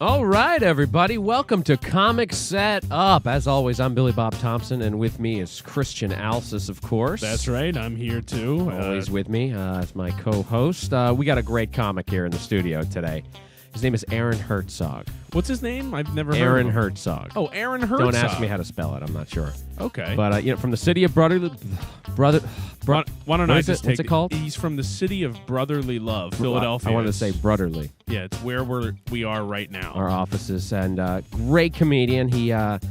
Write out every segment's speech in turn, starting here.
All right, everybody. Welcome to Comic Set Up. As always, I'm Billy Bob Thompson, and with me is Christian Alsis, of course. That's right. I'm here, too. Always with me as my co-host. We got a great comic here in the studio today. His name is Aaron Hertzog. What's his name? I've never heard Aaron of him. Hertzog. Oh, Aaron Hertzog. Don't ask me how to spell it. I'm not sure. Okay. But, from the city of Why don't I just take What's it called? He's from the city of brotherly love, Philadelphia. I wanted to say brotherly. Yeah, it's where we are right now. Our offices. And great comedian. He... let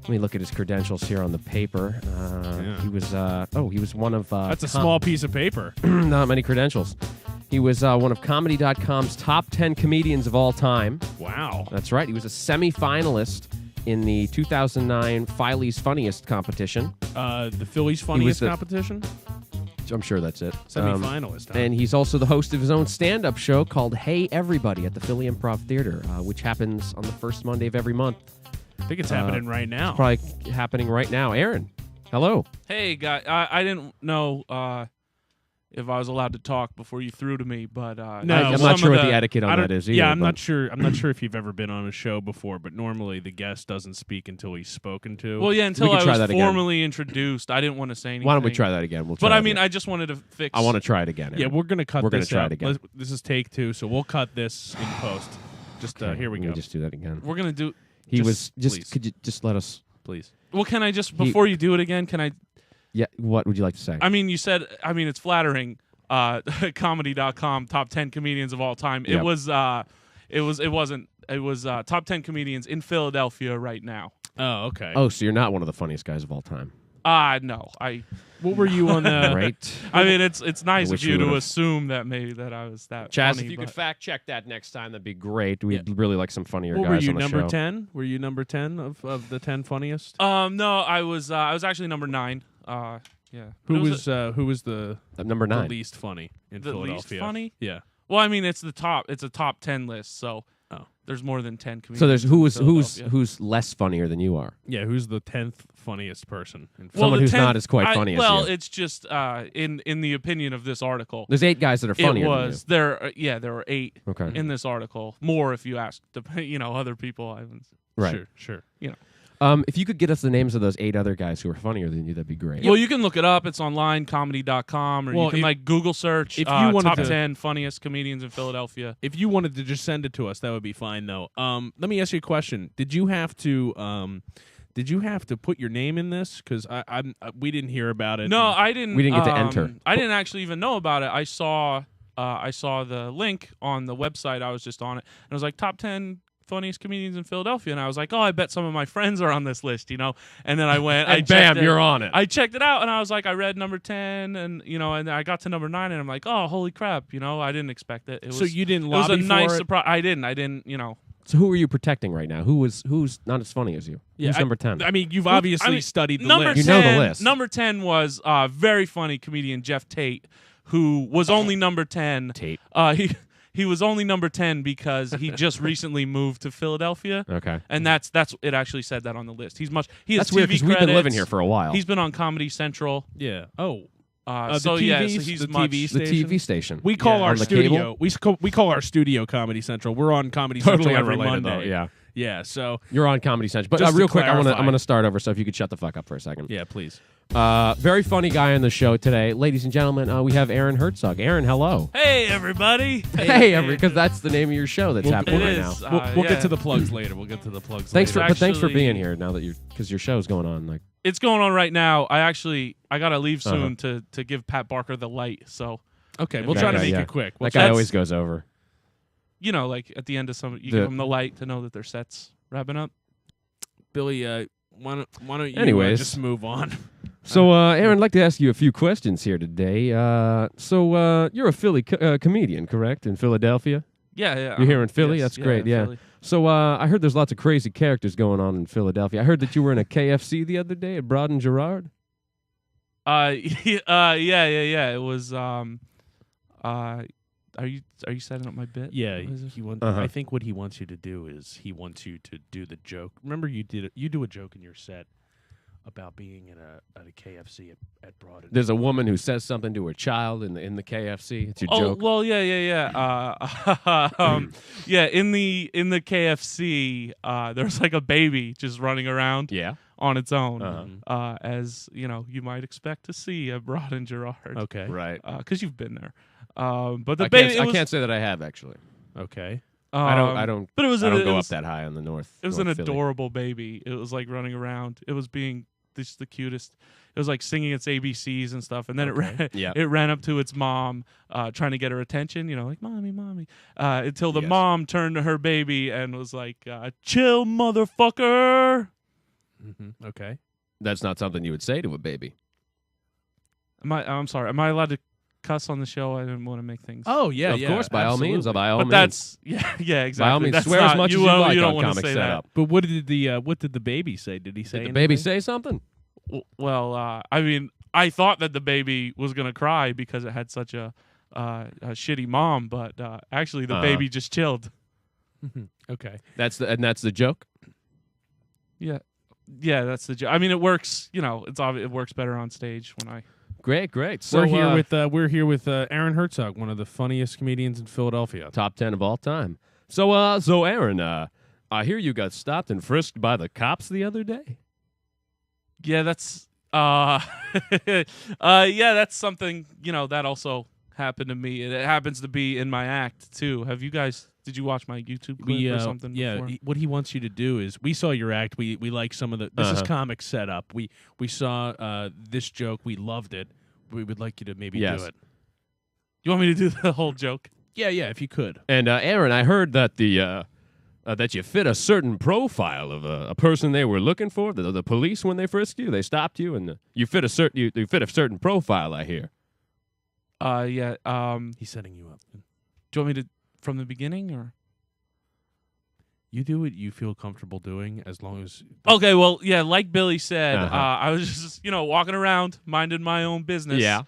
me look at his credentials here on the paper. Yeah. He was one of... That's a small piece of paper. Not many credentials. He was one of Comedy.com's top 10 comedians of all time. Wow. That's right. He was a semi-finalist in the 2009 Filey's Funniest competition. The Phillies Funniest competition? I'm sure that's it. Semi-finalist, huh? And he's also the host of his own stand-up show called Hey Everybody at the Philly Improv Theater, which happens on the first Monday of every month. I think it's happening right now. It's probably happening right now. Aaron, hello. Hey, guy. I didn't know if I was allowed to talk before you threw to me, but No, I'm not sure what the etiquette on that is either. Yeah, I'm not sure. I'm not sure if you've ever been on a show before, but normally the guest doesn't speak until he's spoken to. Well, yeah, until I was formally introduced, I didn't want to say anything. Why don't we try that again? I just wanted to fix. I want to try it again. Aaron. Yeah, we're gonna cut. We're this gonna try out. it again. This is take 2, so we'll cut this in post. Just here we Let go. me just do that again. We're gonna do. Could you just let us? Please. Well, can I just before you do it again? Can I? Yeah. What would you like to say? I mean, you said. I mean, it's flattering. Comedy.com top 10 comedians of all time. Yep. It wasn't. It was top 10 comedians in Philadelphia right now. Oh, okay. Oh, so you're not one of the funniest guys of all time. No. What were you on the? Right. I mean, it's nice of you to would've. assume that maybe that I was that Chaz, funny. if you could but- fact check that next time, that'd be great. We'd really like some funnier What guys were you, on the number show. 10? Were you number 10 of the 10 funniest? No, I was actually number 9. Yeah. Who was the Number 9. least funny in The Philadelphia? least funny? Yeah. Well, I mean, it's the top. It's a top 10 list, so Oh. there's more than 10 comedians. So there's in Philadelphia. who's less funnier than you are. Yeah, who's the 10th funniest person in Philadelphia? Someone the who's 10th not as quite funny as well, you. it's just in the opinion of this article. There's 8 guys that are funnier It was there. There were 8 than you. Okay. in this article. More if you ask, other people. I haven't. Right. Sure. If you could get us the names of those 8 other guys who are funnier than you, that'd be great. Well, you can look it up. It's online, comedy.com, or Well, you can Google search if you wanted top to- 10 funniest comedians in Philadelphia. If you wanted to just send it to us, that would be fine, though. Let me ask you a question. Did you have to put your name in this? Because we didn't hear about it. No, I didn't. We didn't get to enter. I didn't actually even know about it. I saw the link on the website. I was just on it, and it was like top 10 funniest comedians in Philadelphia, and I was like, oh, I bet some of my friends are on this list, And then I went, and bam, you're on it. I checked it out, and I was like, I read number 10, and and I got to number 9, and I'm like, oh, holy crap, I didn't expect it. So you didn't It was lobby a nice for it? surprise. I didn't. So who are you protecting right now? Who's not as funny as you? Yeah, Who's number 10? I mean, you've obviously studied the number list. You know 10, the list. Number 10 was very funny comedian Jeff Tate, who was only number 10. Tate. He was only number 10 because he just recently moved to Philadelphia. Okay. And that's it actually said that on the list. He has That's TV weird because we've been living credits. here for a while. He's been on Comedy Central. Yeah. Oh. So TV, he's the much TV the station? TV station. We call Yeah. our On the studio. cable? We call our studio Comedy Central. We're on Comedy Totally Central every unrelated, Monday. though, yeah. Yeah. So You're on Comedy Central. But Just to real quick, I'm clarify. going to start over, so if you could shut the fuck up for a second. yeah, please. Very funny guy on the show today. Ladies and gentlemen, we have Aaron Hertzog. Aaron, hello. Hey, everybody. Hey, because that's the name of your show that's happening it right is. now. We'll yeah. get to the plugs later. Thanks for later. thanks for Actually- being here now that because your show's going on. Like, It's going on right now. I got to leave soon to give Pat Barker the light. So, Okay, we'll That try to guy, make yeah. it quick. that guy always goes over. like at the end of you give them the light to know that their set's wrapping up. Billy, why don't you Anyways. just move on? So, Aaron, I'd like to ask you a few questions here today. You're a Philly comedian, correct, in Philadelphia? Yeah. You're here in Philly? Yes, That's great, yeah. Philly. So, I heard there's lots of crazy characters going on in Philadelphia. I heard that you were in a KFC the other day at Broad and Gerard. Yeah. It was Are you setting up my bit? Yeah, What is this? he wants. Uh-huh. I think what he wants you to do is he wants you to do the joke. Remember, you do a joke in your set about being at a KFC at Broad. There's a woman who says something to her child in the KFC. It's your joke. Well, yeah. Yeah, in the KFC, there's like a baby just running around Yeah. on its own, Uh-huh. as you might expect to see at Broad and Gerard. Okay. Right. Because you've been there. But the I baby, can't, I can't say that I have actually. Okay. I don't. But it was I don't it go was, up that high on the north. It was North an Philly. adorable baby. It was like running around. It was being just the cutest. It was like singing its ABCs and stuff. And then Yeah. it ran up to its mom, trying to get her attention. Like mommy, until the Yes. mom turned to her baby and was like, "Chill, motherfucker." Mm-hmm. Okay. That's not something you would say to a baby. I'm sorry. Am I allowed to cuss on the show? I didn't want to make things. Oh yeah, of course, by all means, absolutely. by all but means. that's yeah, exactly. By all means, That's swear not, as much you, as you like you don't on want to Comic say Setup. But what did the baby say? Did he say Did the anything? baby say something? Well, I mean, I thought that the baby was gonna cry because it had such a shitty mom, but actually the baby just chilled. Okay. That's the joke. Yeah, that's the joke. I mean, it works. It's obvious. It works better on stage when I. Great. So we're here with Aaron Hertzog, one of the funniest comedians in Philadelphia. top 10 of all time. So Aaron, I hear you got stopped and frisked by the cops the other day. Yeah, that's. Yeah, that's something. That also happened to me. It happens to be in my act too. Did you watch my YouTube clip or something? Before? What he wants you to do is, we saw your act. We like some of the. This is comic setup. We saw this joke. We loved it. We would like you to maybe Yes. do it. You want me to do the whole joke? Yeah, if you could. And Aaron, I heard that that you fit a certain profile of a person they were looking for. The police, when they frisked you, they stopped you, and you fit a certain profile. I hear. Yeah. He's setting you up. Do you want me to from the beginning or? You do what you feel comfortable doing, as long as. Okay, well, yeah, like Billy said, Uh-huh. I was just, walking around, minding my own business. Yeah.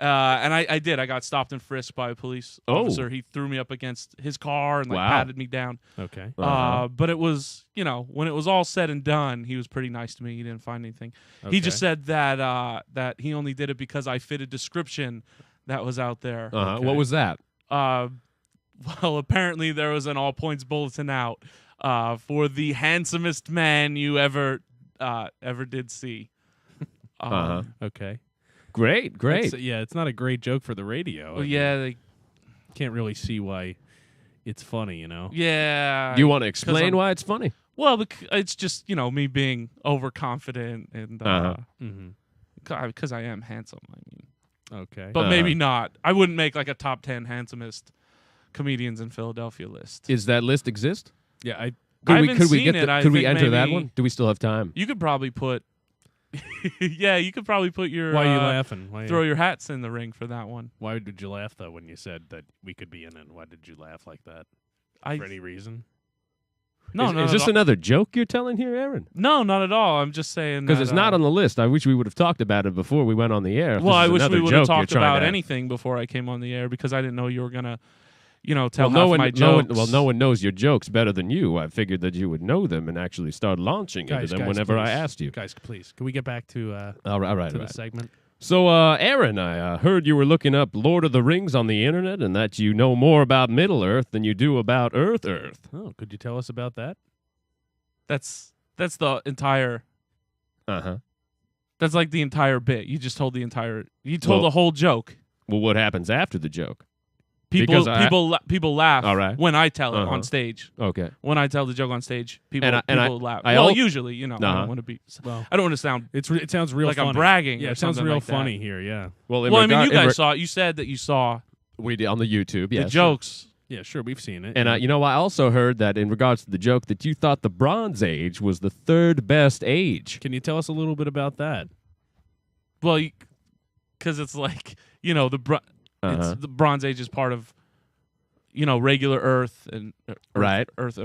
And I did. I got stopped and frisked by a police officer. He threw me up against his car and Wow. patted me down. Okay. But it was, when it was all said and done, he was pretty nice to me. He didn't find anything. He just said that that he only did it because I fit a description that was out there. Okay. What was that? Well, apparently there was an all points bulletin out for the handsomest man you ever did see. Okay. Great. It's not a great joke for the radio. Well, yeah, Can't really see why it's funny, yeah. Do you want to explain I'm- why it's funny? Well, it's just me being overconfident and because I am handsome. I mean, Okay. but maybe not. I wouldn't make like a top 10 handsomest comedians in Philadelphia list. Is that list exist? yeah, I haven't seen it. I Could we think enter that maybe- one? Do we still have time? You could probably put. Yeah, you could probably put your. why are you laughing? Throw your hats in the ring for that one. Why did you laugh though when you said that we could be in it? Why did you laugh like that? For any reason? No, Is this another joke you're telling here, Aaron? No, not at all. I'm just saying Because that, it's not on the list. I wish we would have talked about it before we went on the air. If Well, this I is wish another we would have joke you're talked trying about to- anything before I came on the air because I didn't know you were gonna, tell Well, half my jokes. no one knows your jokes better than you. I figured that you would know them and actually start launching into them whenever I please. asked you. Guys, please, can we get back to All right. the segment? So, Aaron, I heard you were looking up Lord of the Rings on the internet and that you know more about Middle-earth than you do about Earth. Oh, could you tell us about that? That's the entire. Uh-huh. That's like the entire bit. You just told the entire. You told Well- the whole joke. Well, what happens after the joke? People Because people laugh. All right. When I tell it Uh-huh. on stage. Okay. When I tell the joke on stage, people And people laugh. I well, al- usually, I Uh-huh. don't want to be. Well, I don't want to sound. it sounds real Like funny. I'm bragging Yeah, or it sounds something real like that. funny here. Yeah. Well, Well, I mean, you guys saw. You said that you saw we did on the YouTube. the Yes. jokes. Yeah, sure, we've seen it. And yeah. I also heard that in regards to the joke that you thought the Bronze Age was the third best age. Can you tell us a little bit about that? Well, because it's like the Uh-huh. the Bronze Age is part of regular Earth and Right. Earth,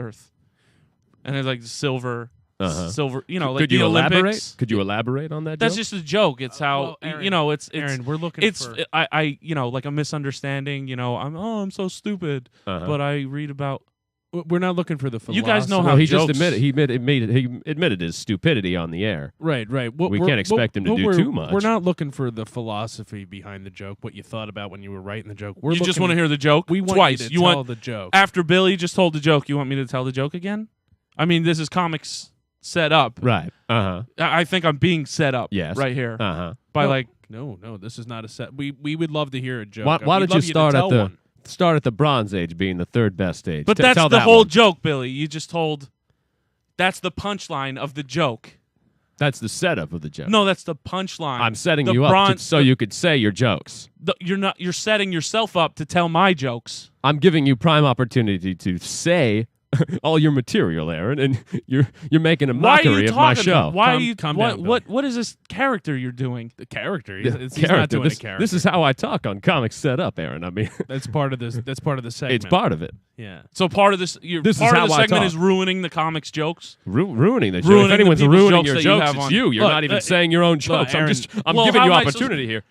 and it's like silver, Uh-huh. silver. Like Could the you Olympics. elaborate? Could you elaborate on that That's joke? just a joke. It's how well, Aaron, it's Aaron, we're looking it's for. I like a misunderstanding. I'm so stupid, Uh-huh. but I read about We're not looking for the philosophy. You guys know how Well, he jokes. just he admitted his stupidity on the air. Right. We can't expect him to do too much. We're not looking for the philosophy behind the joke, what you thought about when you were writing the joke. You just want to hear the joke We want twice. you to tell want the joke. after Billy just told the joke. You want me to tell the joke again? I mean, this is comics set up. Right. I think I'm being set up. Yes. Right here By by No, this is not a set. We would love to hear a joke. why We'd did you love to start at tell the one. start at the Bronze Age being the third best age? But Tell that's the that whole one. joke, Billy. You just told. That's the punchline of the joke. That's the setup of the joke. No, that's the punchline. I'm setting The you up bronze- so you could say your jokes. You're not. You're setting yourself up to tell my jokes. I'm giving you prime opportunity to say all your material, Aaron, and you're making a Why are mockery you of my talking? show. Why are Calm- you? calm what? down, What? What is this character you're doing? The character. Yeah, He's not doing this, a character. This is how I talk on Comics Set Up, Aaron. I mean, That's part of this. That's part of the segment. it's part of it. Yeah. So part of this. This is part how of the I segment talk. is ruining the comics jokes. Ruining the joke. Ruining If the anyone's people's ruining jokes your that you jokes, have it's on- you. You're Look, not even saying your own jokes. Aaron, I'm well, giving how you am I supposed opportunity here.